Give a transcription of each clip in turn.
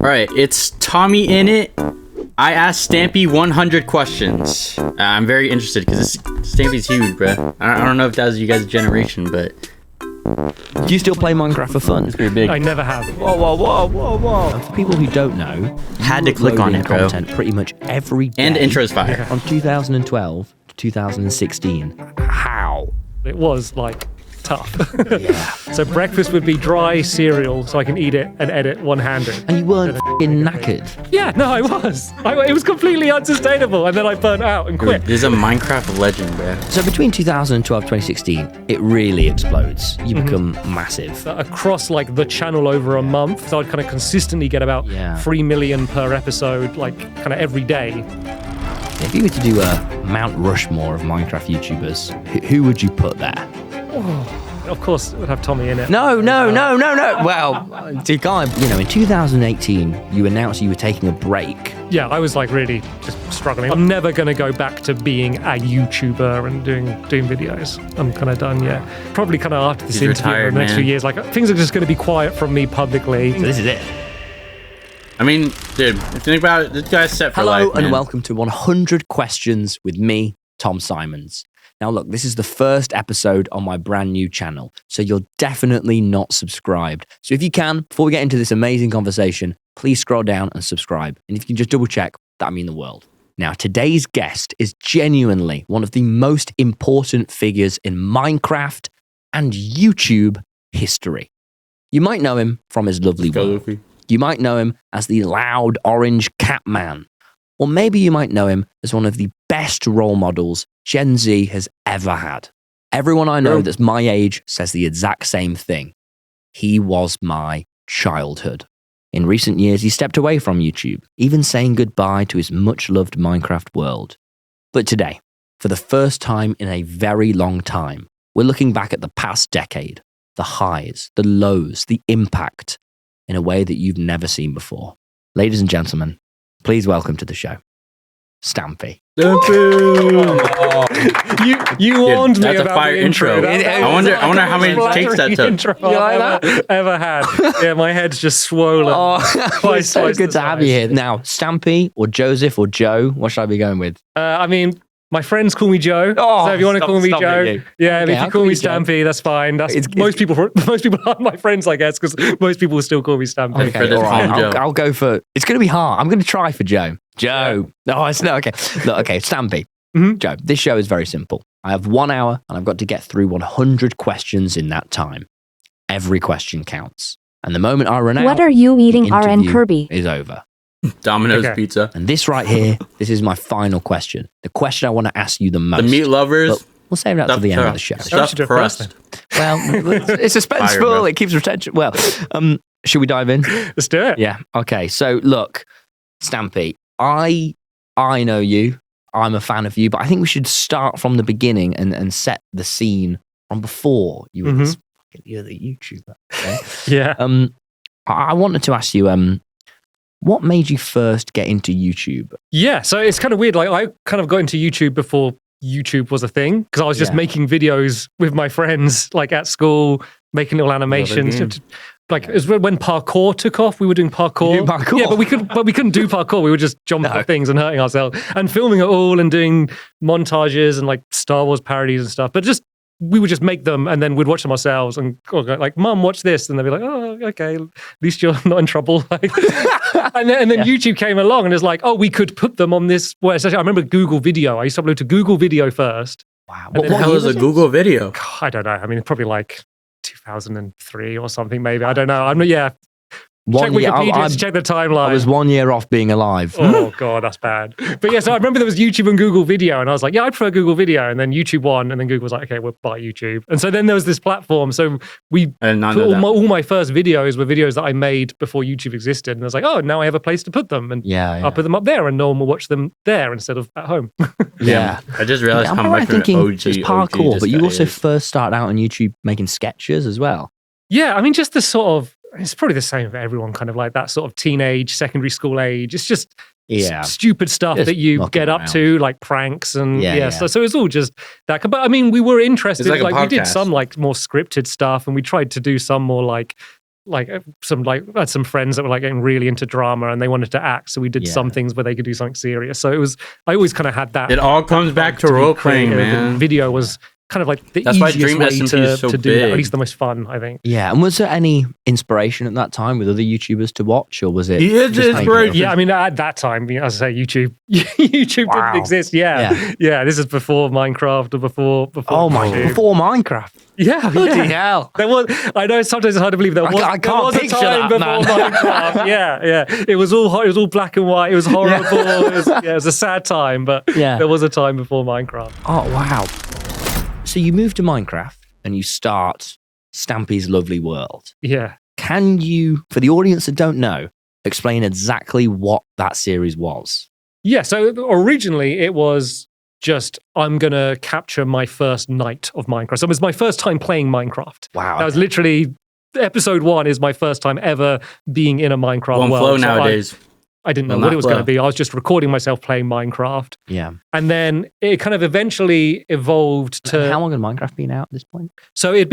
Alright, it's Tommy in it. I asked Stampy 100 questions. I'm very interested because Stampy's huge, bro. I don't know if that was you guys' generation, but... Do you still play Minecraft for fun? It's pretty big. I never have. Whoa. For people who don't know, Had to click on it, bro. content pretty much every day. And intro's fire. From 2012 to 2016. How? It was like tough. Yeah. So breakfast would be dry cereal so I can eat it and edit one-handed. And you weren't f***ing knackered. Yeah, no, I was. It was completely unsustainable and then I burnt out and quit. This is a Minecraft legend, bro. So between 2012 and 2016, it really explodes. You become massive. Across like the channel over a month, so I'd kind of consistently get about 3 million per episode, like kind of every day. If you were to do a Mount Rushmore of Minecraft YouTubers, who would you put there? Oh, of course, it would have Tommy in it. No. Well, you can't. You know, in 2018, you announced you were taking a break. Yeah, I was like really just struggling. I'm never going to go back to being a YouTuber and doing videos. I'm kind of done, yeah. Probably kind of after this He's interview retired, in the next few man. years, like things are just going to be quiet from me publicly. So this is it. I mean, dude, if you think about it, this guy's set for Hello life, and man. welcome to 100 Questions with me, Tom Simons. Now look, this is the first episode on my brand new channel, so you're definitely not subscribed. So if you can, before we get into this amazing conversation, please scroll down and subscribe. And if you can just double check, that'd mean the world. Now, today's guest is genuinely one of the most important figures in Minecraft and YouTube history. You might know him from his lovely work. You might know him as the loud orange cat man. Or maybe you might know him as one of the best role models Gen Z has ever had. Everyone I know that's my age says the exact same thing. He was my childhood. In recent years, he stepped away from YouTube, even saying goodbye to his much-loved Minecraft world. But today, for the first time in a very long time, we're looking back at the past decade, the highs, the lows, the impact, in a way that you've never seen before. Ladies and gentlemen, please welcome to the show, Stampy. You warned me that's about a fire the intro. intro. I wonder how many takes that took. Intro I've ever had. Yeah, my head's just swollen. It's so good to have you here. Now, Stampy or Joseph or Joe, what should I be going with? I mean, my friends call me Joe. So if you want to call me Joe, if you call me Stampy, that's fine. Most people are my friends, I guess, because most people will still call me Stampy. Okay, all right. I'll go for. It's going to be hard. I'm going to try for Joe. Joe. No, it's not okay. Look, okay, Stampy. Joe, this show is very simple. I have 1 hour and I've got to get through 100 questions in that time. Every question counts. And the moment I run out, what are you eating, the interview AirKirby? is over. Domino's pizza. And this right here, this is my final question. The question I want to ask you the most. The meat lovers. But we'll save that to the end of the show. Stuffed crust. Well, it's suspenseful. It keeps retention. Well, should we dive in? Let's do it. Yeah. Okay. So look, Stampy, I know you. I'm a fan of you, but I think we should start from the beginning and set the scene from before you were you're the YouTuber. Okay? Yeah. I wanted to ask you, what made you first get into YouTube? Yeah, so it's kind of weird. Like I kind of got into YouTube before YouTube was a thing because I was just making videos with my friends, like at school, making little animations. Like it was when parkour took off. We were doing parkour. You do parkour? Yeah, but we couldn't do parkour. We would just jump off things and hurting ourselves and filming it all and doing montages and like Star Wars parodies and stuff. But we would just make them and then we'd watch them ourselves and go like, Mum, watch this. And they'd be like, oh, okay, at least you're not in trouble. Like, and then YouTube came along and it's like, oh, we could put them on this. Well, essentially, I remember Google Video. I used to upload to Google Video first. Wow. What the hell is a Google Video? I don't know. I mean, probably like 2003 or something, maybe. I don't know. Check Wikipedia to check the timeline. I was 1 year off being alive. Oh, God, that's bad. But yeah, so I remember there was YouTube and Google Video, and I was like, yeah, I prefer Google Video. And then YouTube won, and then Google was like, okay, we'll buy YouTube. And so then there was this platform. So all my first videos were videos that I made before YouTube existed. And I was like, oh, now I have a place to put them. And I'll put them up there, and no one will watch them there instead of at home. Yeah. I just realized how much thinking of an OG, it's parkour, OG but you also is. first started out on YouTube making sketches as well. Yeah, I mean, just the sort of, it's probably the same for everyone, kind of like that sort of teenage, secondary school age. It's just stupid stuff Just that you get up to, like pranks and So it's all just that. But I mean, we were interested, It's like a we did podcast. some like more scripted stuff and we tried to do some more like had some friends that were like getting really into drama and they wanted to act, so we did some things where they could do something serious. So I always kind of had that. It all comes back to role playing, man. Video was kind of like the That's why easiest Dream way SMP is so to do that, big. at least the most fun, I think. Yeah, and was there any inspiration at that time with other YouTubers to watch, or was it? Yeah, just inspiration. Yeah, I mean, at that time, as I say, YouTube didn't exist. Yeah. This is before Minecraft or before. Oh my! YouTube. Before Minecraft. Yeah, Bloody hell. There was. I know sometimes it's hard to believe there was. I can't there was picture a time that, before man. Minecraft. Yeah. It was all black and white. It was horrible. It was a sad time, but there was a time before Minecraft. Oh wow! So you move to Minecraft and you start Stampy's Lovely World. Yeah. Can you, for the audience that don't know, explain exactly what that series was? Yeah. So originally it was just, I'm going to capture my first night of Minecraft. So it was my first time playing Minecraft. Wow. That was literally, episode 1 is my first time ever being in a Minecraft world. Flow So nowadays. I didn't know what it was going to be. I was just recording myself playing Minecraft. Yeah. And then it kind of eventually evolved to... How long had Minecraft been out at this point? So it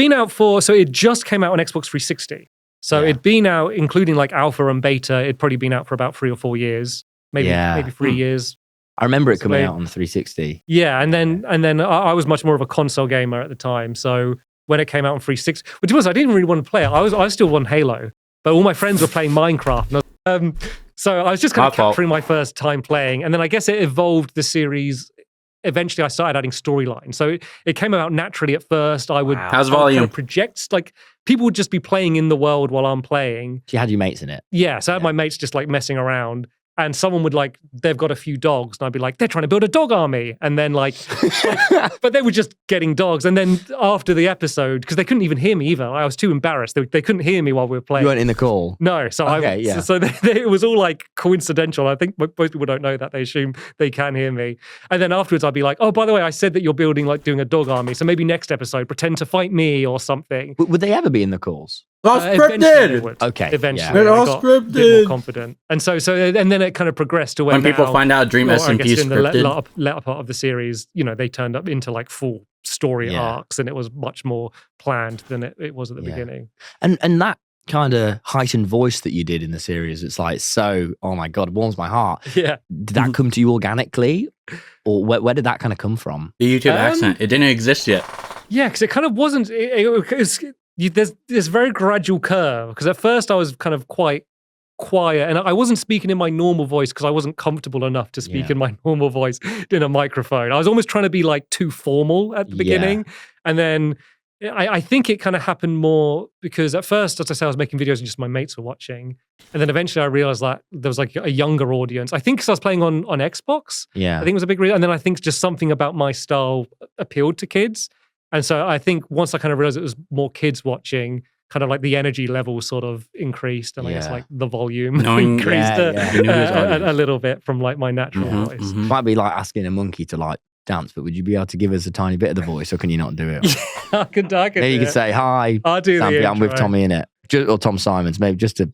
just came out on Xbox 360. So it'd been out, including like alpha and beta, it'd probably been out for about 3 or 4 years. Maybe 3 years. I remember it coming out on the 360. Yeah, and then I was much more of a console gamer at the time. So when it came out on 360, but to be honest, I didn't really want to play it. I still won Halo, but all my friends were playing Minecraft. So I was just kind of capturing my first time playing, and then I guess it evolved the series. Eventually, I started adding storylines. So it came about naturally at first. How's volume? Kind of project, like people would just be playing in the world while I'm playing. You had your mates in it. Yeah, so I had my mates just like messing around. And someone would they've got a few dogs. And I'd be like, they're trying to build a dog army. And then but they were just getting dogs. And then after the episode, because they couldn't even hear me either. I was too embarrassed. They couldn't hear me while we were playing. You weren't in the call? No. So it was all like coincidental. I think most people don't know that. They assume they can hear me. And then afterwards I'd be like, oh, by the way, I said that you're building, doing a dog army. So maybe next episode, pretend to fight me or something. Would they ever be in the calls? All scripted. Okay. Eventually, yeah. I All got scripted. a bit more confident, and then it kind of progressed to when people find out Dream SMP is in the scripted. latter part of the series, they turned up into full story arcs, and it was much more planned than it was at the beginning. And that kind of heightened voice that you did in the series, it's oh my God, warms my heart. Yeah. Did that come to you organically, or where did that kind of come from? The YouTube accent. It didn't exist yet. Yeah, because it kind of wasn't. There's this very gradual curve, because at first I was kind of quite quiet and I wasn't speaking in my normal voice because I wasn't comfortable enough to speak in my normal voice in a microphone. I was almost trying to be too formal at the beginning. And then I think it kind of happened more because at first, as I said, I was making videos and just my mates were watching. And then eventually I realized that there was a younger audience. I think because I was playing on Xbox. Yeah. I think it was a big reason. And then I think just something about my style appealed to kids. And so I think once I kind of realized it was more kids watching, kind of the energy level sort of increased, and I guess the volume increased a little bit from my natural voice. Mm-hmm. Might be like asking a monkey to dance, but would you be able to give us a tiny bit of the voice, or can you not do it? I can. Maybe you could say, "Hi, I'll do Stampy, the I'm with Tommy in it," or Tom Simons, maybe just. I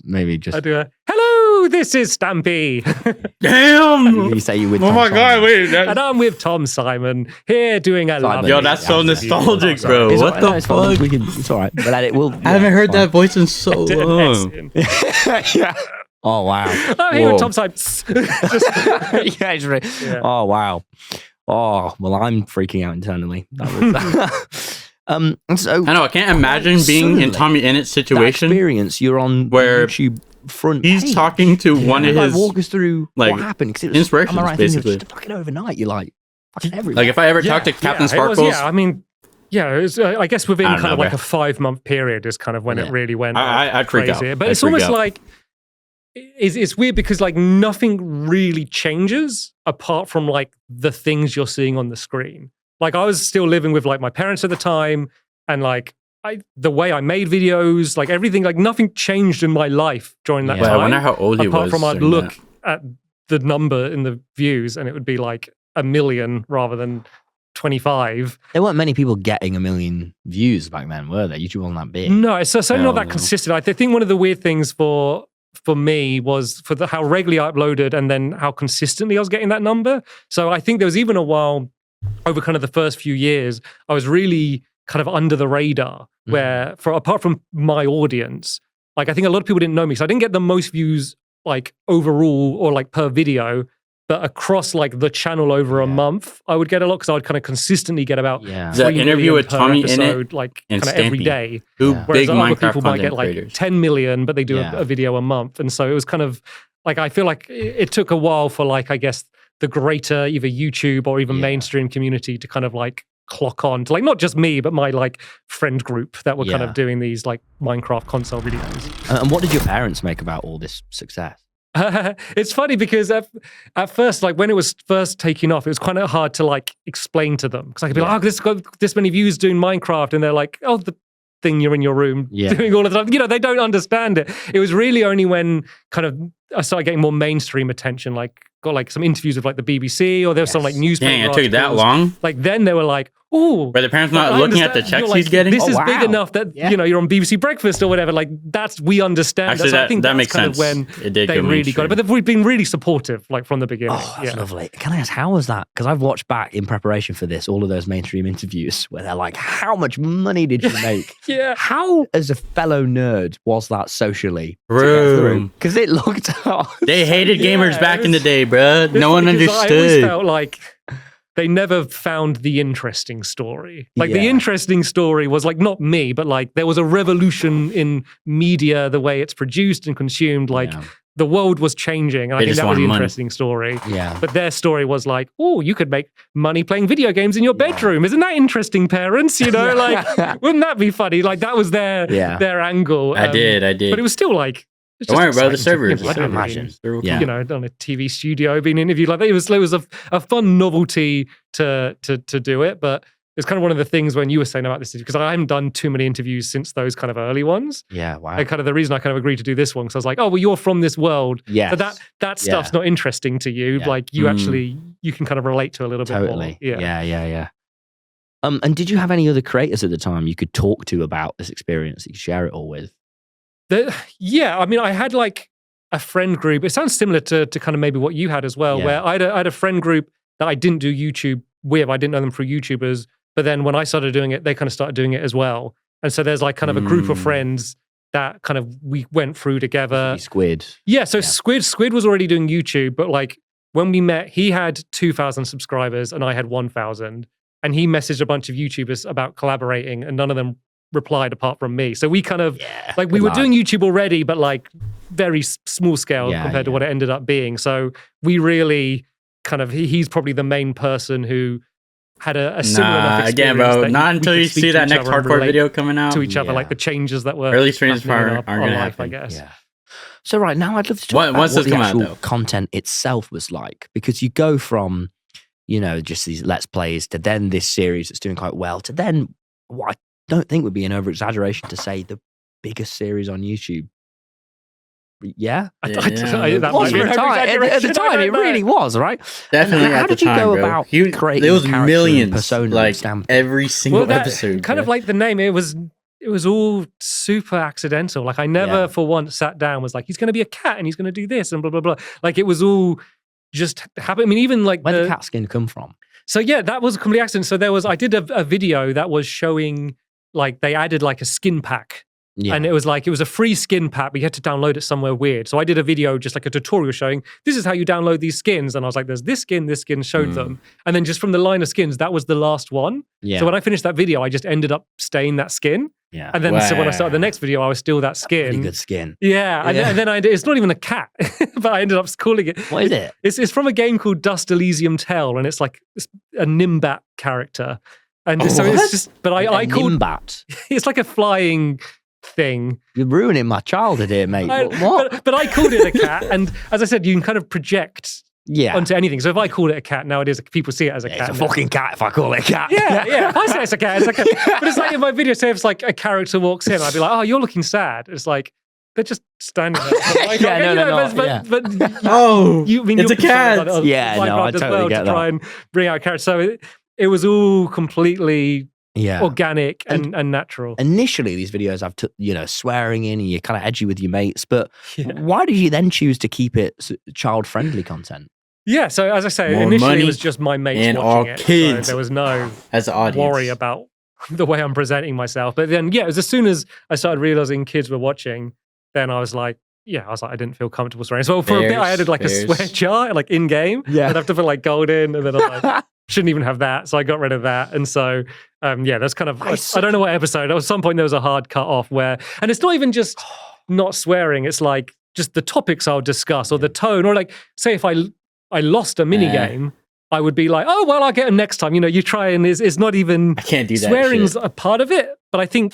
do a hello. This is Stampy. Damn. You say you with. Oh Tom my Simon. God! Wait. And I'm with Tom Simon here doing a lovely. Yo, that's so nostalgic, bro. It's What the fuck? It's all right. But I haven't heard that voice in so long. Yeah. Oh wow. I'm here with Tom Simon. Oh wow. Oh well, I'm freaking out internally. So I know. I can't imagine being in Tommy Innett's situation. That experience you're on where YouTube front. He's page. talking to one of his. Walk us through what happened, because it was inspirations, am I right, basically. just fucking overnight. You're fucking everywhere. If I ever talk to Captain Sparkles, I mean. Yeah, it was, I guess within kind of a 5-month period is kind of when it really went I'd freak crazy. out. But it's almost it's weird because nothing really changes apart from the things you're seeing on the screen. I was still living with my parents at the time, and the way I made videos, everything, nothing changed in my life during that time. I wonder how old he was. Apart from I'd look at the number in the views and it would be 1 million rather than 25. There weren't many people getting 1 million views back then, were there? YouTube wasn't that big. No, it's certainly not that consistent. I think one of the weird things for me was how regularly I uploaded and then how consistently I was getting that number. So I think there was even a while over kind of the first few years, I was really kind of under the radar, where apart from my audience, like I think a lot of people didn't know me. So I didn't get the most views like overall or like per video, but across like the channel over a month, I would get a lot because I would kind of consistently get about The interview with Tommy episode, in it like and kind of every Stampy. day. Two Whereas big other Minecraft people might get content like creators. 10 million, but they do a video a month. And so it was kind of like, I feel like it took a while for like, I guess, the greater either YouTube or even mainstream community to kind of like clock on to like not just me, but my like friend group that were kind of doing these like Minecraft console videos. And what did your parents make about all this success? It's funny because at first, like when it was first taking off, it was kind of hard to like explain to them because I could be like, oh, this got this many views doing Minecraft, and they're like, oh, the thing you're in your room doing all of that. You know, they don't understand it. It was really only when kind of I started getting more mainstream attention, like got like some interviews with like the BBC or there was some like newspaper. Dang, it took that long? Like then they were like, oh. Were the parents not looking at the checks like, he's getting? This is big enough that, you know, you're on BBC Breakfast or whatever. Like we understand. Actually, so I think that that's makes kind sense. of when It did they go really got it. mainstream. But we've been really supportive, like from the beginning. Oh, that's lovely. Can I ask, how was that? Because I've watched back in preparation for this, all of those mainstream interviews where they're like, how much money did you make? How, as a fellow nerd, was that socially? Because it looked They hated gamers back in the day, bruh. No one I always understood. felt like they never found the interesting story. Like the interesting story was like not me, but like there was a revolution in media, the way it's produced and consumed. Like the world was changing. And I think that was the interesting story. Yeah. But their story was like, oh, you could make money playing video games in your bedroom. Isn't that interesting, parents? You know, like, wouldn't that be funny? Like that was their angle. I did. But it was still like, Don't worry, bro. The servers. I can imagine. You know, on a TV studio, being interviewed like that. It was a fun novelty to do it, but it's kind of one of the things when you were saying about this, because I haven't done too many interviews since those kind of early ones. Yeah, wow. And kind of the reason I kind of agreed to do this one, because I was like, oh, well, you're from this world. Yeah. But that stuff's not interesting to you. Like you actually, you can kind of relate to a little bit more. Yeah. And did you have any other creators at the time you could talk to about this experience that you could share it all with? Yeah, I mean, I had like a friend group. It sounds similar to kind of maybe what you had as well, where I had a friend group that I didn't do YouTube with. I didn't know them through YouTubers. But then when I started doing it, they kind of started doing it as well. And so there's like kind of a group of friends that kind of we went through together. Squid. Yeah, so Squid was already doing YouTube, but like when we met, he had 2,000 subscribers and I had 1,000. And he messaged a bunch of YouTubers about collaborating and none of them replied apart from me. So we kind of, like we were doing YouTube already, but like very small scale compared to what it ended up being. So we really kind of, he's probably the main person who had a similar enough experience. Again, bro, that not until you see that next hardcore video coming out. To each other, like the changes that were early streams happening are in going to life, happen. I guess. Yeah. So right now I'd love to talk about Once what this the come out, actual though. content itself was like, because you go from, you know, just these Let's Plays to then this series that's doing quite well to then what I don't think would be an over-exaggeration to say the biggest series on YouTube. Yeah? At At the time, it really was, right? Definitely and at how the did you time, go bro. about creating There was character millions, and persona like and Stampy? every single episode. Kind of like the name, it was all super accidental. Like I never for once sat down was like, he's going to be a cat and he's going to do this and blah, blah, blah. Like it was all just happen. I mean, even like where did the cat skin come from? So yeah, that was a complete accident. So I did a video that was showing like they added like a skin pack. Yeah. And it was a free skin pack, but you had to download it somewhere weird. So I did a video, just like a tutorial showing, this is how you download these skins. And I was like, there's this skin, showed them. And then just from the line of skins, that was the last one. Yeah. So when I finished that video, I just ended up staying that skin. Yeah. And then so when I started the next video, I was still that skin. Pretty good skin. Yeah. And then it's not even a cat, but I ended up calling it. What is it? It's from a game called Dust Elysium Tell, and it's like a Nimbat character. And so it's just, but I called Nimbat. It's like a flying thing. You're ruining my childhood here, mate. What? But I called it a cat, and as I said, you can kind of project onto anything. So if I called it a cat nowadays, people see it as a cat. It's a fucking cat if I call it a cat. Yeah. If I say it's a cat, it's a cat. But it's like in my video, say if like a character walks in, I'd be like, oh, you're looking sad. It's like, they're just standing there. Like, they're not. But it's a cat. I totally get that. To try and bring out a character. So it was all completely organic and natural. Initially, these videos have swearing in and you're kind of edgy with your mates, but why did you then choose to keep it child-friendly content? Yeah, so as I say, initially it was just my mates and watching our it. kids so there was no as the audience. worry about the way I'm presenting myself. But then, it was as soon as I started realizing kids were watching, then I was like, I didn't feel comfortable swearing. So for a bit, I added like a Bears. swear jar, like in game. Yeah. I'd have to put like gold in, and then I'm like, shouldn't even have that. So I got rid of that. And so, that's kind of, I don't know what episode. At some point, there was a hard cut off where, and it's not even just not swearing. It's like just the topics I'll discuss or the tone, or like, say if I lost a mini game, I would be like, oh, well, I'll get them next time. You try, and it's not even, I can't do that. Swearing's a part of it, but I think,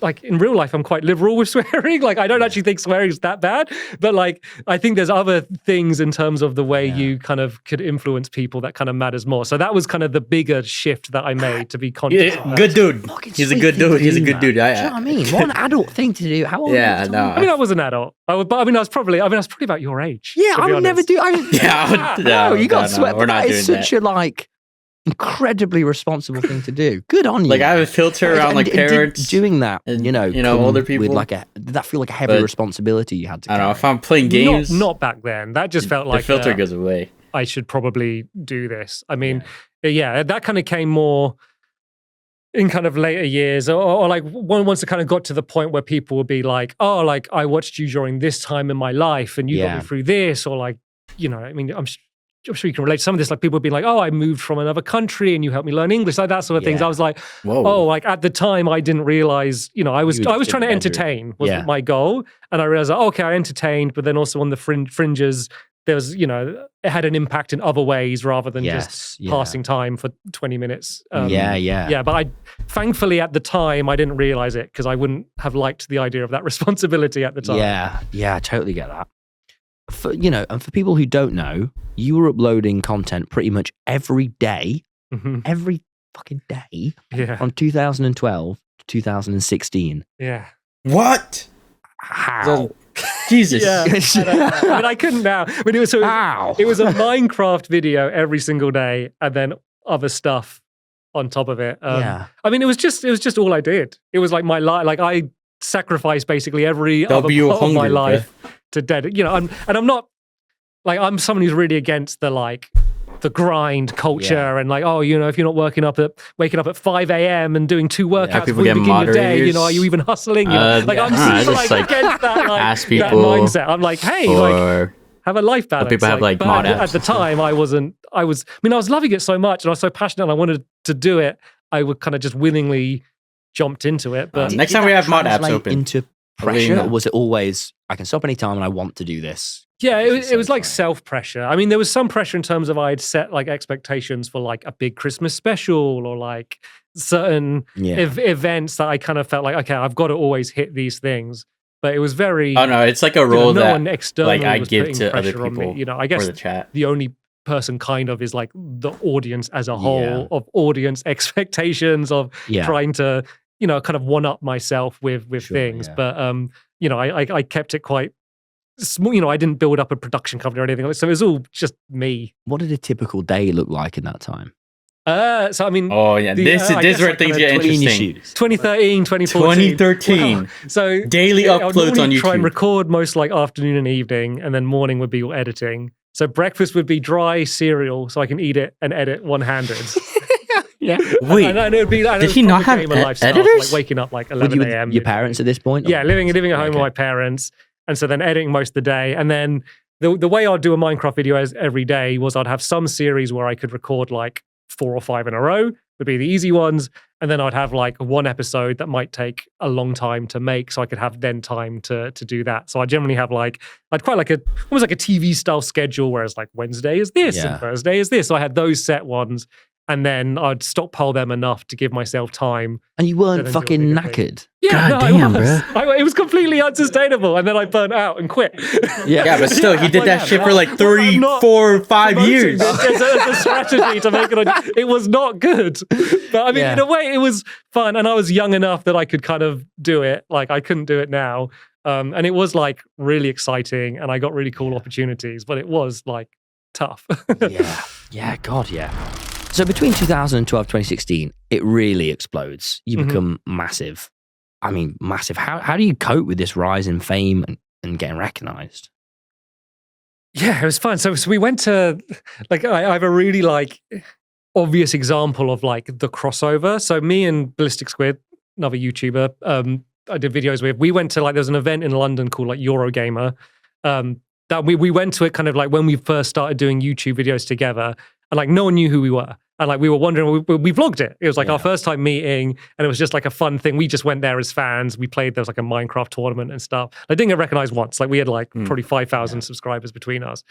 like in real life, I'm quite liberal with swearing. Like I don't actually think swearing is that bad, but like I think there's other things in terms of the way you kind of could influence people that kind of matters more. So that was kind of the bigger shift that I made to be conscious. Yeah, good dude. He's a good dude. He's a good dude. Do you know what I mean? What an adult thing to do. How old? Yeah, no. I mean, I was an adult. I was probably about your age. Yeah, I would honest. never do. No, You got no, sweat. we're not That is doing such a like incredibly responsible thing to do. Good on you. Like I have a filter around like parents doing that. and, come older people. with did that feel like a heavy But responsibility you had to? I don't know carry? if I'm playing games. Not back then. That just felt like the filter goes away. I should probably do this. I mean, that kind of came more in kind of later years, or like once it kind of got to the point where people would be like, oh, like I watched you during this time in my life and you got me through this, or like, I mean, I'm sure you can relate to some of this. Like people would be like, oh, I moved from another country and you helped me learn English, like that sort of things. I was like, whoa. Oh, like at the time I didn't realize, I was trying to entertain was my goal. And I realized, okay, I entertained, but then also on the fringes, there was, it had an impact in other ways rather than just passing time for 20 minutes. Yeah, but thankfully at the time, I didn't realize it because I wouldn't have liked the idea of that responsibility at the time. Yeah, I totally get that. And for people who don't know, you were uploading content pretty much every day, every fucking day, from 2012 to 2016. Yeah. What? How? Jesus. Yeah, I mean, I couldn't now. But it was a Minecraft video every single day, and then other stuff on top of it. I mean, it was just all I did. It was like my life. Like I sacrificed basically every other part of my life to and I'm not like I'm someone who's really against the grind culture and like, if you're not waking up at 5 a.m. and doing 2 workouts before you begin your day, are you even hustling? I'm super against that mindset. I'm like, hey, have a life balance. People have but mod apps. At the time, I was loving it so much and I was so passionate and I wanted to do it. I would kind of just willingly jumped into it. But next time we have mod apps open. Into pressure, or was it always, I can stop any time and I want to do this? Yeah, it was like self-pressure. I mean, there was some pressure in terms of I'd set like expectations for like a big Christmas special or like certain events that I kind of felt like, okay, I've got to always hit these things. But it was very... Oh, no, it's like a role no that one externally like I was give putting to other pressure on people me. I guess for the chat. the only person kind of is like the audience as a whole of audience expectations of trying to, kind of one-up myself with things. But, I kept it quite small. I didn't build up a production company or anything. So it was all just me. What did a typical day look like in that time? So I mean, this is where things get interesting. 2013, 2014. 2013. So daily uploads on YouTube. Try and record most like afternoon and evening, and then morning would be your editing. So breakfast would be dry cereal, so I can eat it and edit one-handed. Yeah. Wait, and it would be, did he not have editors? Like waking up like 11 a.m. Your parents at this point? Yeah, living at home with my parents. And so then editing most of the day. And then the way I'd do a Minecraft video every day was I'd have some series where I could record like 4 or 5 in a row, would be the easy ones. And then I'd have like one episode that might take a long time to make. So I could have then time to do that. So I generally have almost like a TV style schedule, whereas like Wednesday is this and Thursday is this. So I had those set ones. And then I'd stockpile them enough to give myself time. And you weren't fucking knackered? Yeah, God damn, bro. It was completely unsustainable. And then I burnt out and quit. Yeah, but still, he did that shit for like 3, 4, 5 years. There's a strategy to make it. It was not good. But I mean, in a way, it was fun. And I was young enough that I could kind of do it. Like, I couldn't do it now. And it was like really exciting. And I got really cool opportunities. But it was like tough. Yeah, God, yeah. So between 2012 2016, it really explodes. You become massive. I mean, massive. How do you cope with this rise in fame and getting recognized? Yeah, it was fun. So we went to, like, I have a really, like, obvious example of, like, the crossover. So me and Ballistic Squid, another YouTuber, I did videos with, we went to like, there was an event in London called like Eurogamer. That we went to it kind of like when we first started doing YouTube videos together, and like no one knew who we were. And like we were wondering, we vlogged it. It was like our first time meeting, and it was just like a fun thing. We just went there as fans. We played, there was like a Minecraft tournament and stuff. I didn't get recognized once. Like we had like probably 5,000 subscribers between us.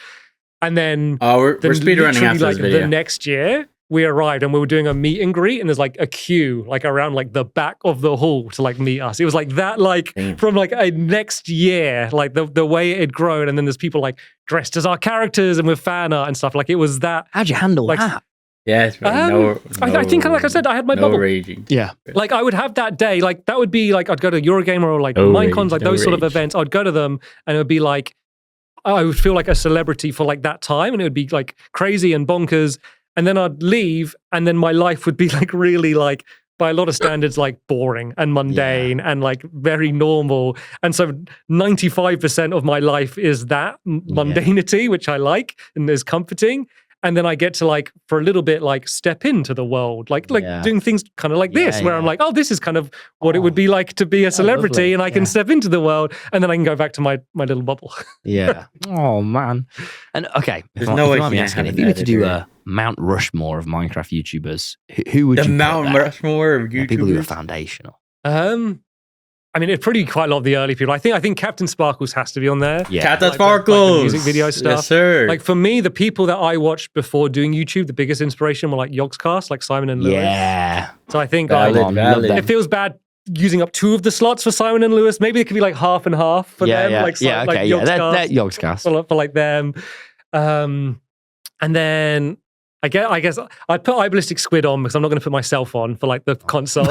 And then we're speedrunning after like this video. the next year, we arrived and we were doing a meet and greet, and there's like a queue like around like the back of the hall to like meet us. It was like that, like from like a next year, like the way it had grown, and then there's people like dressed as our characters and with fan art and stuff. Like it was that. How'd you handle like, that? Yes, bro. I think, like I said, I had my bubble. Raging. Yeah. Like I would have that day, like that would be like I'd go to Eurogamer or like Minecons, like those sort of events. I'd go to them, and it would be like I would feel like a celebrity for like that time, and it would be like crazy and bonkers. And then I'd leave, and then my life would be like really like by a lot of standards like boring and mundane and like very normal. And so 95% of my life is that mundanity, which I like and is comforting. And then I get to like, for a little bit, like step into the world, like doing things kind of like this, where I'm like, oh, this is kind of what it would be like to be a celebrity, and I can step into the world, and then I can go back to my little bubble. Yeah. Oh man. And okay, There's no way I'm asking, if you were to do a Mount Rushmore of Minecraft YouTubers, who would you? The Mount Rushmore of YouTubers. People who are foundational. I mean, it's probably quite a lot of the early people. I think Captain Sparkles has to be on there. Yeah. Captain like Sparkles. The music video stuff. Yes, sir. Like for me, the people that I watched before doing YouTube, the biggest inspiration were like Yogscast, like Simon and Lewis. Yeah. So I think valid. It feels bad using up 2 of the slots for Simon and Lewis. Maybe it could be like half and half for them. Like, okay, Yogscast, that Yogscast. for like them. And then I guess I'd put iBallistic Squid on because I'm not going to put myself on for like the console.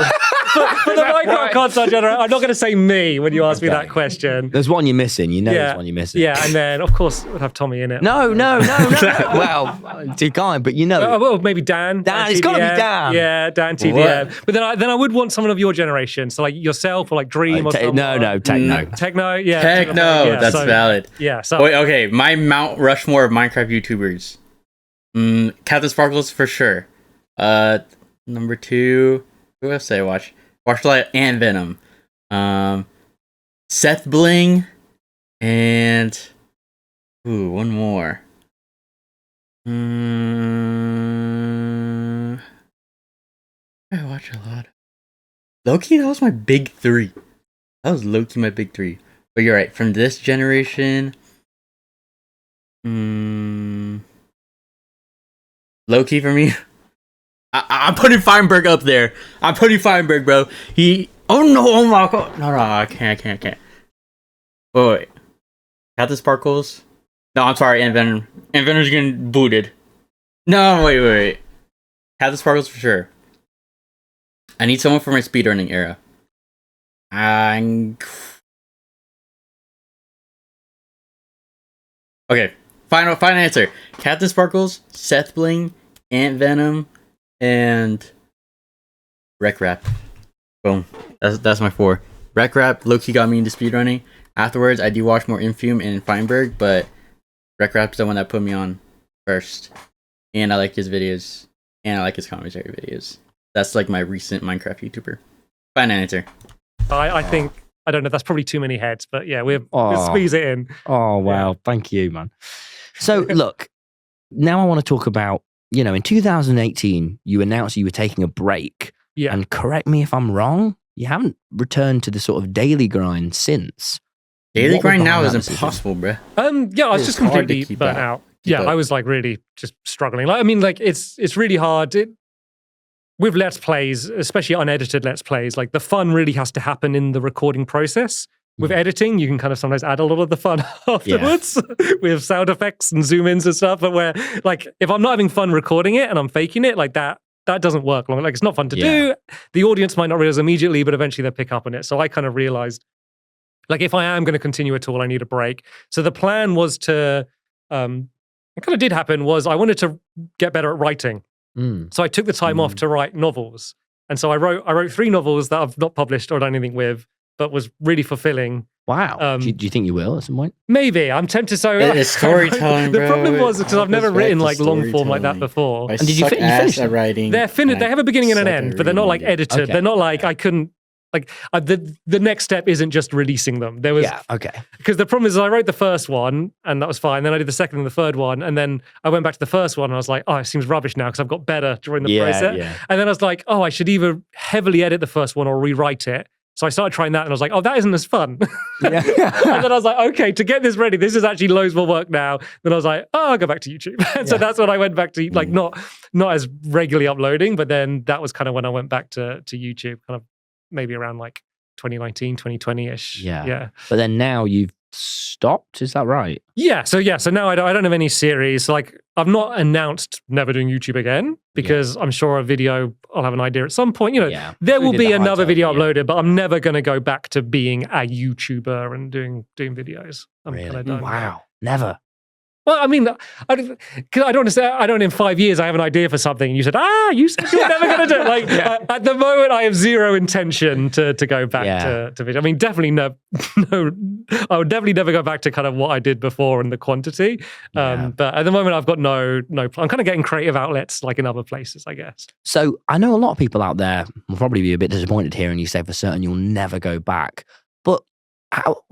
for the Minecraft console generator. I'm not going to say me when you ask me that question. There's one you're missing. You know there's one you're missing. Yeah, and then of course it would have Tommy in it. No. Well, too kind, but you know. Well, maybe Dan. It's got to be Dan. Yeah, Dan TVM. What? But then I would want someone of your generation, so like yourself or like Dream or something. No, Techno. Techno, yeah. Techno, that's valid. Yeah. So wait, okay, my Mount Rushmore of Minecraft YouTubers. Captain Sparkles for sure. Number 2, who else did I watch? Watched like Ant Venom, Seth Bling, and one more. I watch a lot. Low-key, that was my big 3. That was low-key my big 3. But you're right. From this generation, low-key for me. I'm putting Feinberg up there. I'm putting Feinberg, bro. Oh my god. No, I can't. Wait. Captain Sparkles? No, I'm sorry, Ant Venom. Ant Venom's getting booted. No, wait. Captain Sparkles for sure. I need someone for my speedrunning era. Okay, final answer. Captain Sparkles, Seth Bling, Ant Venom, and Rec Rap. Boom. That's my 4. Rec Rap low-key got me into speedrunning. Afterwards, I do watch more Infume and Feinberg, but Rec Rap's the one that put me on first. And I like his videos. And I like his commentary videos. That's like my recent Minecraft YouTuber. Final answer. I think, I don't know, that's probably too many heads, but yeah, we'll squeeze it in. Oh, wow. Thank you, man. So, look, now I want to talk about, in 2018, you announced you were taking a break. Yeah. And correct me if I'm wrong, you haven't returned to the sort of daily grind since. Daily grind now is impossible, bro. Yeah, I was just completely burnt out. Yeah, I was like really just struggling. Like, I mean, like it's really hard. With Let's Plays, especially unedited Let's Plays, like the fun really has to happen in the recording process. With editing, you can kind of sometimes add a lot of the fun afterwards with sound effects and zoom ins and stuff. But where, like, if I'm not having fun recording it and I'm faking it, like that doesn't work long. Like, it's not fun to do. The audience might not realize immediately, but eventually they'll pick up on it. So I kind of realized, like, if I am going to continue at all, I need a break. So the plan was to, it kind of did happen, was I wanted to get better at writing. So I took the time off to write novels. And so I wrote 3 novels that I've not published or done anything with, but was really fulfilling. Wow. Do you think you will at some point? Maybe. I'm tempted. So it's storytelling, bro. The problem was because I've never written like long form like that before. And did you finish at writing? They have a beginning and an end, but they're not like edited. Okay. They're not like I couldn't the next step isn't just releasing them. There was okay. Because the problem is I wrote the first one and that was fine. Then I did the second and the third one, and then I went back to the first one and I was like, oh, it seems rubbish now because I've got better during the process. Yeah. And then I was like, oh, I should either heavily edit the first one or rewrite it. So I started trying that and I was like, oh, that isn't as fun. And then I was like, okay, to get this ready, this is actually loads more work now. Then I was like, oh, I'll go back to YouTube. And so that's when I went back to, like, not as regularly uploading, but then that was kind of when I went back to YouTube, kind of maybe around like 2019, 2020-ish. Yeah. But then now you've stopped, is that right? Yeah. So now I don't have any series. Like, I've not announced never doing YouTube again because I'm sure a video, I'll have an idea at some point. There will be another video uploaded, but I'm never going to go back to being a YouTuber and doing videos. Really? Wow. Never. Well, I mean, because I don't understand. I don't. In 5 years, I have an idea for something, and you said you're never going to do it. Like at the moment, I have zero intention to go back to video. I mean, definitely no. I would definitely never go back to kind of what I did before and the quantity. But at the moment, I've got no. I'm kind of getting creative outlets like in other places, I guess. So I know a lot of people out there will probably be a bit disappointed hearing you say for certain you'll never go back. But how?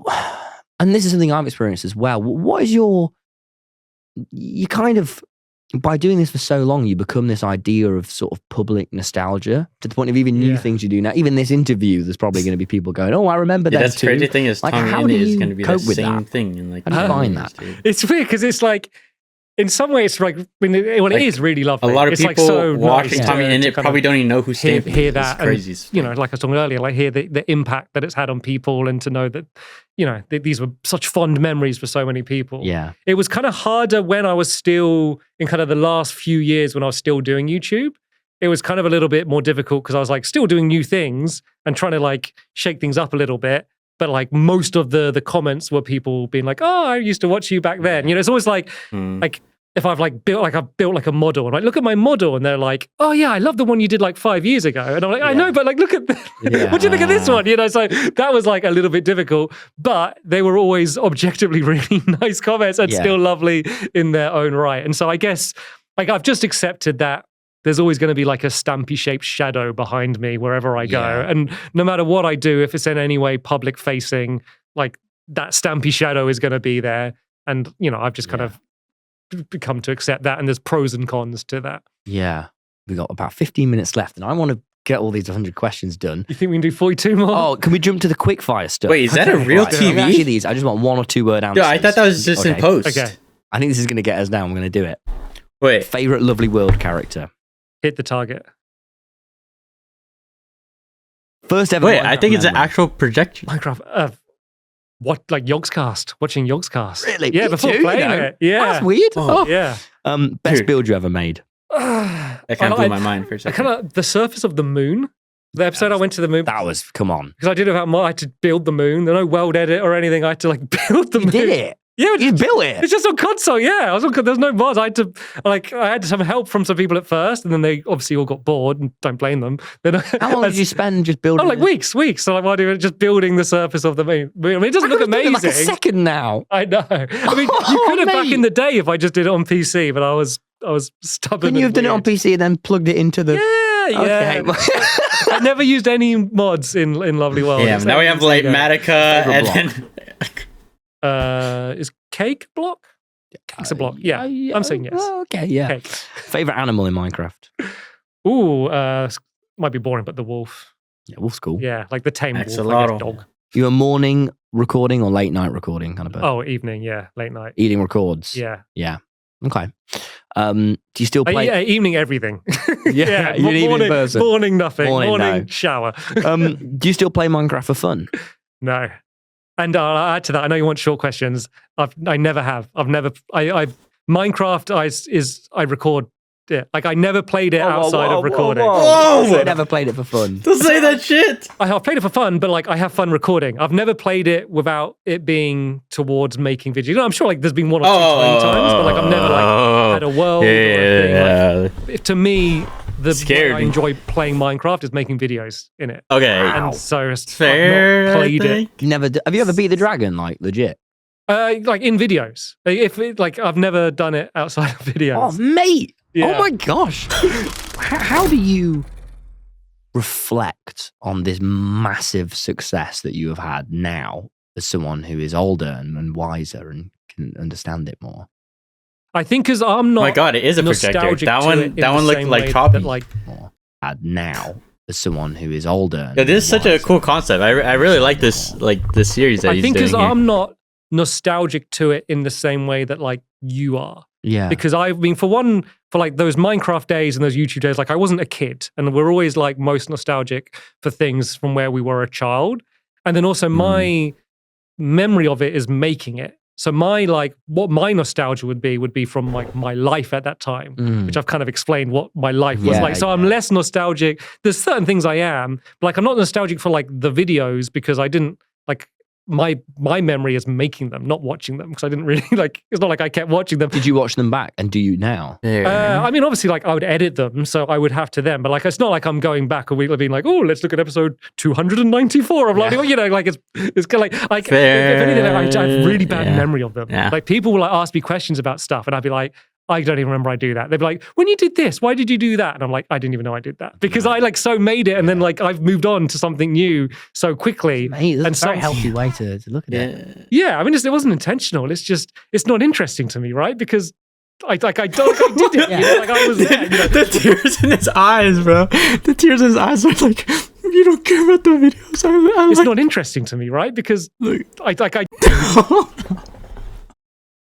And this is something I've experienced as well. What is you kind of, by doing this for so long, you become this idea of sort of public nostalgia to the point of even new things you do now. Even this interview, there's probably going to be people going, "Oh, I remember that That's too." crazy thing is, like, Tommy how and do it is you going to be the cope with same that? thing in like. How do you find that? It's weird because it's like, in some ways, it's like it is really lovely. A lot of it's people like so watching nice Tommy and it probably don't even know who hear Stampede that. is. Crazy. And, like I was talking earlier, like hear the impact that it's had on people, and to know that these were such fond memories for so many people. Yeah, it was kind of harder when I was still in kind of the last few years when I was still doing YouTube. It was kind of a little bit more difficult because I was like still doing new things and trying to like shake things up a little bit. But like most of the comments were people being like, "Oh, I used to watch you back then." It's always like if I've built a model and I look at my model and they're like, "Oh yeah, I love the one you did like 5 years ago," and I'm like, "I know, but like look at what do you think of this one?" So that was like a little bit difficult, but they were always objectively really nice comments and still lovely in their own right. And so I guess like I've just accepted that there's always going to be like a Stampy shaped shadow behind me wherever I go. And no matter what I do, if it's in any way public facing, like that Stampy shadow is going to be there. And, I've just kind of become to accept that. And there's pros and cons to that. Yeah. We've got about 15 minutes left and I want to get all these 100 questions done. You think we can do 42 more? Oh, can we jump to the quickfire stuff? Wait, is that a real TV? Actually, these. I just want 1 or 2 word answers. Yeah, I thought that was just in post. Okay. I think this is going to get us down. I'm going to do it. Wait. Favorite Lovely World character? Hit the target. First ever. Wait, Minecraft I think it's an memory. actual projection. Minecraft. What, like Yogscast? Watching Yogscast. Really? Yeah, Me before too, playing it. Yeah. That's weird. Oh. Yeah. Best Dude. build you ever made? That kind of blew my mind for a I second. kind of the surface of the moon. The episode I went to the moon. That was, come on. Because I did it without I had to build the moon. There's no world edit or anything. I had to like build the You moon. did it. Yeah, You built it. it's just on console. Yeah, there's no mods. I had to have some help from some people at first, and then they obviously all got bored, and don't blame them. Then How long did you spend just building? Oh, like weeks. So like, why do you just building the surface of the moon? I mean, it doesn't look amazing. Like a second now. I know. I mean, you could have back in the day if I just did it on PC, but I was stubborn. Couldn't you have done it on PC and then plugged it into the? Yeah. Okay. I never used any mods in Lovely World. Yeah, now we have like Matica Favorite and then is cake a block? Cake's a block. Yeah, I'm saying yes. Oh, okay, yeah. Cake. Favorite animal in Minecraft? Ooh, might be boring, but the wolf. Yeah, wolf's cool. Yeah, like the tame wolf, like Axolotl. a dog. You a morning recording or late night recording kind of person? Oh, evening. Yeah, late night. Eating records. Yeah. Yeah. Okay. Do you still play? Yeah, evening everything. Yeah, you're an evening morning, person. morning nothing. Morning, Morning no. shower. Do you still play Minecraft for fun? No. And I'll add to that. I know you want short questions. I never have. Minecraft I record it. Like I never played it outside of recording. Whoa! I never played it for fun. Don't say that shit. I've played it for fun, but like I have fun recording. I've never played it without it being towards making videos. I'm sure like there's been 1 or 2 tiny times, but like I've never like had a world or a thing. Like, to me, the way I enjoy playing Minecraft is making videos in it. Okay. And so Fair, I've not played I it. think. Never. Have you ever beat the dragon? Like legit? Like in videos. Like I've never done it outside of videos. Oh mate! Yeah. Oh my gosh! How do you? reflect on this massive success that you have had now as someone who is older and wiser and can understand it more? I think because I'm not. Oh my God, it is a projector. nostalgic That to one, it in that the one looked same like way choppy. that, like, More had now as someone who is older. Yeah, this is such a wiser. cool concept. I really like this series that I he's think doing because here. I'm not nostalgic to it in the same way that like you are. Yeah. Because I mean, for like those Minecraft days and those YouTube days, like I wasn't a kid, and we're always like most nostalgic for things from where we were a child. And then also my memory of it is making it. So my like what my nostalgia would be from like my life at that time, which I've kind of explained what my life was Yeah, like. So I'm less nostalgic. There's certain things I am, but like I'm not nostalgic for like the videos because I didn't like my memory is making them, not watching them, because I didn't really like. It's not like I kept watching them. Did you watch them back, and do you now? I mean, obviously, like I would edit them, so I would have to then. But like, it's not like I'm going back a week and being like, "Oh, let's look at episode 294 of Lottie." You know, like it's kind of like if anything, I have really bad memory of them. Yeah. Like people will like ask me questions about stuff, and I'd be like, I don't even remember I do that. They'd be like, when you did this, why did you do that? And I'm like, I didn't even know I did that because I like so made it, and then like I've moved on to something new so quickly. Mate, that's and a very healthy way to look at it. Yeah, I mean, it wasn't intentional. It's just it's not interesting to me, right? Because I did it. You know, like I was there. You know? The tears in his eyes, bro. The tears in his eyes are like, you don't care about the videos. I'm It's like, not interesting to me, right? Because I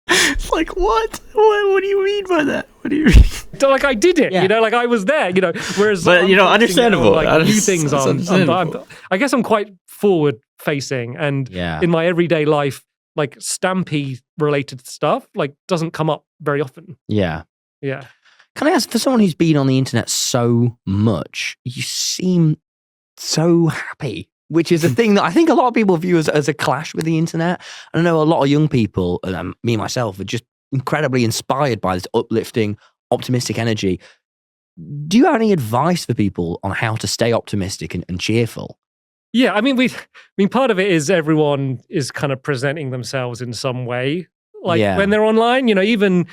It's like, what? What do you mean by that? What do you mean? like I did it, you know, like I was there, you know. Whereas, But, you know, I'm focusing understandable. on, like new It's things. understandable. I guess I'm quite forward facing, and in my everyday life, like Stampy related stuff, like doesn't come up very often. Yeah. Yeah. Can I ask, for someone who's been on the internet so much, you seem so happy, which is a thing that I think a lot of people view as a clash with the internet. And I know a lot of young people, and me myself, are just incredibly inspired by this uplifting, optimistic energy. Do you have any advice for people on how to stay optimistic and cheerful? Yeah, I mean, part of it is everyone is kind of presenting themselves in some way, like when they're online. You know, even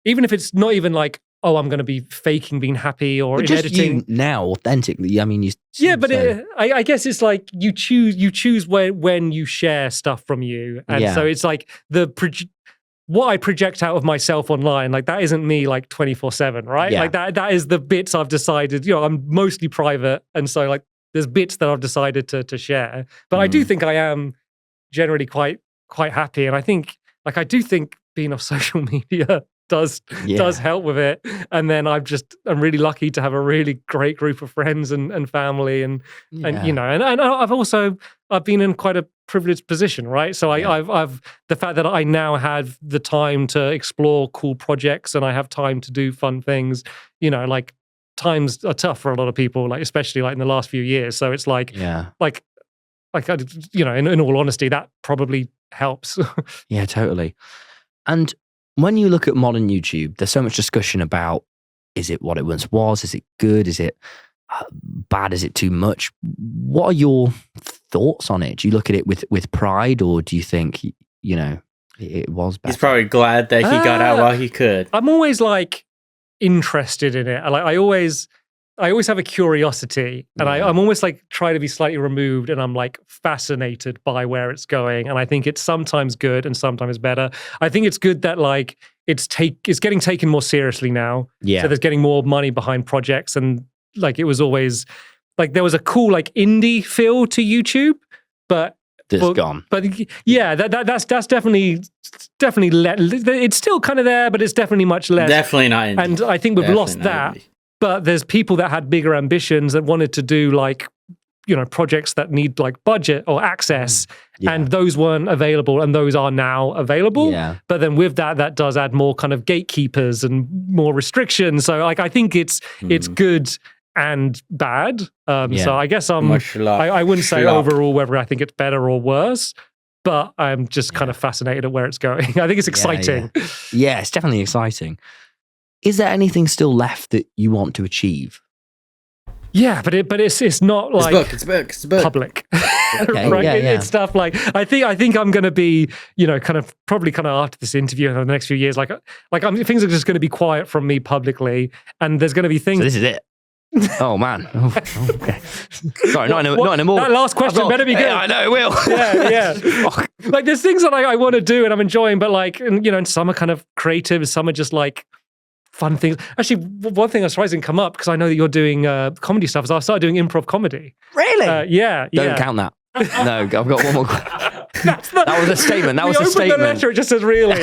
if it's not even like, oh, I'm going to be faking being happy or But in just editing. you now, authentically. I mean, you. Yeah, but I guess it's like you choose when you share stuff from you, and so it's like what I project out of myself online, like that isn't me like 24/7, right? Yeah. Like that is the bits I've decided. You know, I'm mostly private, and so like there's bits that I've decided to share. But I do think I am generally quite happy, and I think I do think being off social media does help with it. And then I'm really lucky to have a really great group of friends and family, and you know, and I've been in quite a privileged position, right? So I've the fact that I now have the time to explore cool projects, and I have time to do fun things, you know, like times are tough for a lot of people, like especially like in the last few years. So it's like you know, in all honesty, that probably helps. Yeah, totally. And when you look at modern YouTube, there's so much discussion about, is it what it once was? Is it good? Is it bad? Is it too much? What are your thoughts on it? Do you look at it with pride, or do you think, you know, it was bad? He's probably glad that he got out while he could. I'm always like interested in it. I always have a curiosity, and I'm almost like try to be slightly removed, and I'm like fascinated by where it's going. And I think it's sometimes good and sometimes better. I think it's good that like it's getting taken more seriously now. Yeah. So there's getting more money behind projects, and like it was always like there was a cool like indie feel to YouTube, but it's gone. But yeah, that's definitely it's still kind of there, but it's definitely much less. Definitely not indie. And I think we've lost that. Indie. But there's people that had bigger ambitions that wanted to do like, you know, projects that need like budget or access, and those weren't available, and those are now available. Yeah. But then with that does add more kind of gatekeepers and more restrictions. So like I think it's good and bad. So I guess I wouldn't say overall whether I think it's better or worse, but I'm just kind of fascinated at where it's going. I think it's exciting. Yeah, it's definitely exciting. Is there anything still left that you want to achieve? Yeah, but it's not like it's book. Public. Okay, right? yeah. It's stuff like I think I'm going to be, you know, probably after this interview in the next few years, things are just going to be quiet from me publicly, and there's going to be things. So this is it. Oh man. Oh, okay. Sorry, not anymore. That last question better be good. Yeah, I know it will. Yeah. Like there's things that I want to do and I'm enjoying, but like, and, you know, and some are kind of creative, and some are just like fun things. Actually, one thing I was surprised didn't come up because I know that you're doing comedy stuff. Is I started doing improv comedy. Really? Yeah. Don't count that. No, I've got one more. That was a statement. That was a statement. The letter, it just says really.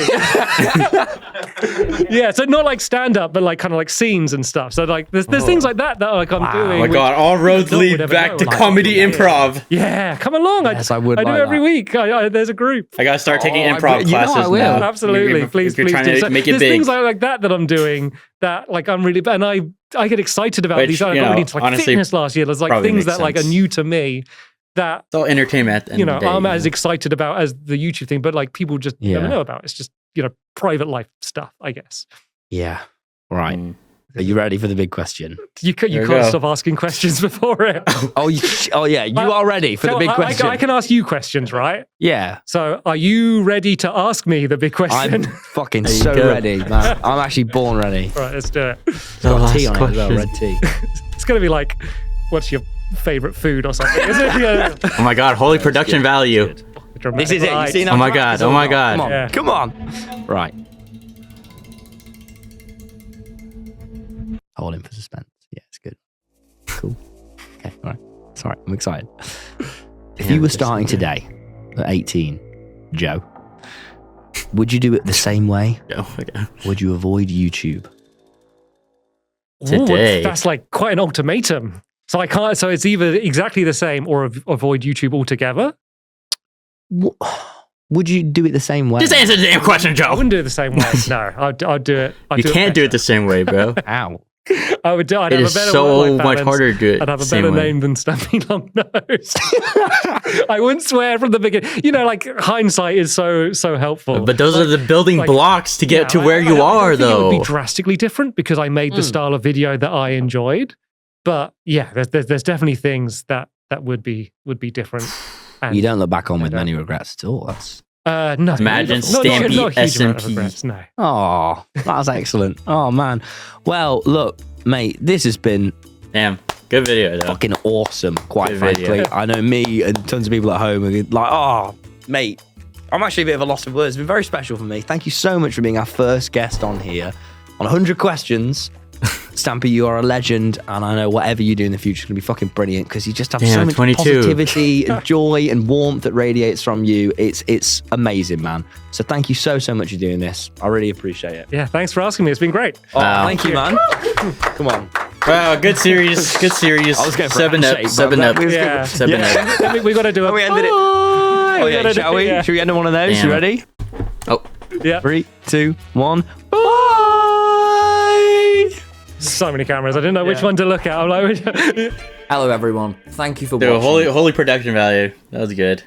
Yeah, so not like stand up, but like kind of like scenes and stuff. So like there's things like that like I'm doing. Oh my god, all roads lead back to comedy improv. Yeah, come along. Yes, I would. I do every week. There's a group. I gotta start taking improv classes I will. now. Absolutely, please you're trying do. to make it there's big. things like that I'm doing that like I'm really, and I get excited about Which, these. I got really into like honestly, fitness last year. There's like probably things makes that like are sense. new to me. That It's all entertainment at the end of the day. I'm as excited about as the YouTube thing, but like people just never know about. It's just private life stuff, I guess. Yeah. Right. Mm. Are you ready for the big question? You can't stop asking questions before it. Oh yeah. You are ready for the big question. I can ask you questions, right? Yeah. So, are you ready to ask me the big question? I'm fucking so ready, man. I'm actually born ready. Right, let's do it. Got tea on it as well, red tea. It's gonna be like, what's your favorite food or something? Is it? Yeah. Oh my god, holy production value. This is it. You seen that? Oh my god, oh my god. Come on, Yeah. come on. Right. Hold in for suspense. Yeah, it's good. Cool. Okay, all right. Sorry, I'm excited. If you were starting today at 18, Joe, would you do it the same way? Oh my god. Would you avoid YouTube? Today. Ooh, that's like quite an ultimatum. So I can't. So it's either exactly the same or avoid YouTube altogether. Would you do it the same way? Just answer the damn question, I Joe. wouldn't do it the same way. No, I'd do it. You can't do it the same way, bro. Ow. I would do. I'd It have is a better so work-life much balance. harder to do it I'd have the a same better way. name than Stumpy Long Nose. I wouldn't swear from the beginning. You know, like hindsight is so helpful. But those are the building blocks to get to Yeah, where you are, I don't think though. it would be drastically different because I made the style of video that I enjoyed. But yeah, there's definitely things that would be different. And, You don't look back on with many regrets at all. That's no. Imagine not Stampy a huge amount of SMP. regrets, no. oh, that's excellent. Oh man. Well, look, mate, this has been Damn, good video, though. fucking awesome. Quite Good frankly, video. I know me and tons of people at home are like, oh, mate, I'm actually a bit of a loss of words. It's been very special for me. Thank you so much for being our first guest on here on 100 questions. Stampy, you are a legend, and I know whatever you do in the future is going to be fucking brilliant because you just have so Damn, much 22. positivity and joy and warmth that radiates from you. It's amazing, man. So thank you so much for doing this. I really appreciate it. Yeah, thanks for asking me. It's been great. Oh, Wow. thank you, man. Come on. Wow, good series. Good series. I was going for a 7 up. handshake, 7 but up. we was Yeah. 7 up. We got to do it. We ended it. Bye. Oh We yeah, gotta shall do it, we? yeah. Should we end on one of those? Damn. You ready? Oh, Yeah. 3, 2, 1. Bye. So many cameras. I didn't know which one to look at. I'm like, Hello, everyone. Thank you for dude, watching. holy production value. That was good.